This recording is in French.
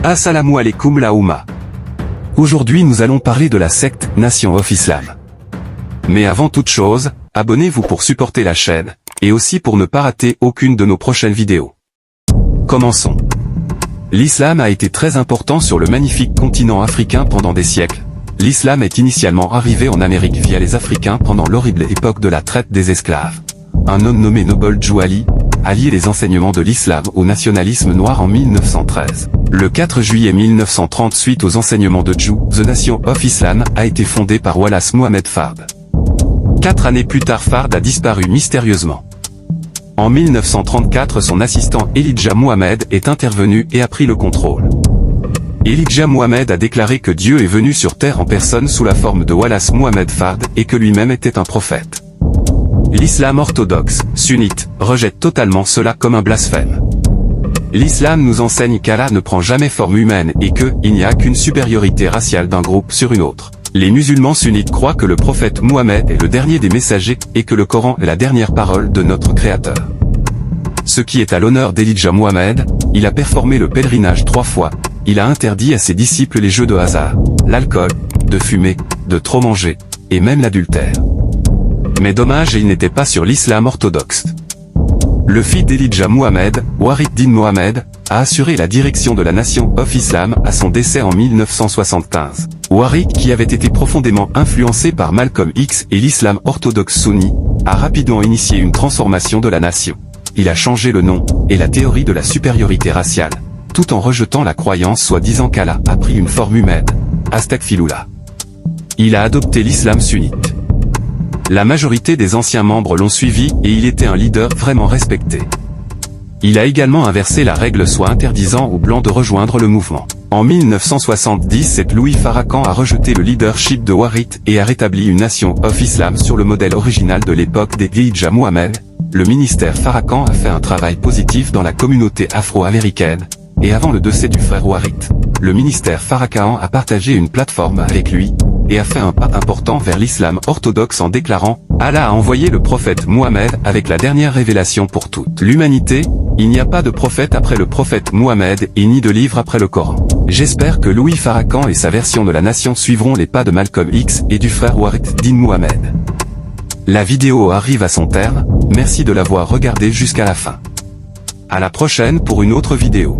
Assalamu alaikum la Oumma. Aujourd'hui nous allons parler de la secte Nation of Islam. Mais avant toute chose, abonnez-vous pour supporter la chaîne, et aussi pour ne pas rater aucune de nos prochaines vidéos. Commençons. L'islam a été très important sur le magnifique continent africain pendant des siècles. L'islam est initialement arrivé en Amérique via les Africains pendant l'horrible époque de la traite des esclaves. Un homme nommé Noble Djouali a lié les enseignements de l'islam au nationalisme noir en 1913. Le 4 juillet 1930, suite aux enseignements de Djou, The Nation of Islam a été fondée par Wallace Mohamed Fard. 4 années plus tard, Fard a disparu mystérieusement. En 1934, son assistant Elijah Muhammad est intervenu et a pris le contrôle. Elijah Muhammad a déclaré que Dieu est venu sur terre en personne sous la forme de Wallace Mohamed Fard et que lui-même était un prophète. L'islam orthodoxe, sunnite, rejette totalement cela comme un blasphème. L'islam nous enseigne qu'Allah ne prend jamais forme humaine et il n'y a qu'une supériorité raciale d'un groupe sur une autre. Les musulmans sunnites croient que le prophète Mohammed est le dernier des messagers et que le Coran est la dernière parole de notre Créateur. Ce qui est à l'honneur d'Elijah Muhammad, il a performé le pèlerinage 3 fois, il a interdit à ses disciples les jeux de hasard, l'alcool, de fumer, de trop manger, et même l'adultère. Mais dommage, il n'était pas sur l'islam orthodoxe. Le fils d'Elijah Muhammad, Warid Din Mohammed, a assuré la direction de la Nation of Islam à son décès en 1975. Warid, qui avait été profondément influencé par Malcolm X et l'islam orthodoxe sunni, a rapidement initié une transformation de la nation. Il a changé le nom et la théorie de la supériorité raciale, tout en rejetant la croyance soi-disant qu'Allah a pris une forme humaine. Astaghfirullah. Il a adopté l'islam sunnite. La majorité des anciens membres l'ont suivi et il était un leader vraiment respecté. Il a également inversé la règle soit interdisant aux blancs de rejoindre le mouvement. En 1977, Louis Farrakhan a rejeté le leadership de Warid et a rétabli une Nation of Islam sur le modèle original de l'époque d'Elijah Muhammad. Le ministère Farrakhan a fait un travail positif dans la communauté afro-américaine, et avant le décès du frère Warid, le ministère Farrakhan a partagé une plateforme avec lui, et a fait un pas important vers l'islam orthodoxe en déclarant « Allah a envoyé le prophète Mohammed avec la dernière révélation pour toute l'humanité, il n'y a pas de prophète après le prophète Mohammed et ni de livre après le Coran ». J'espère que Louis Farrakhan et sa version de la nation suivront les pas de Malcolm X et du frère Warid Din Mohammed. La vidéo arrive à son terme, merci de l'avoir regardée jusqu'à la fin. À la prochaine pour une autre vidéo.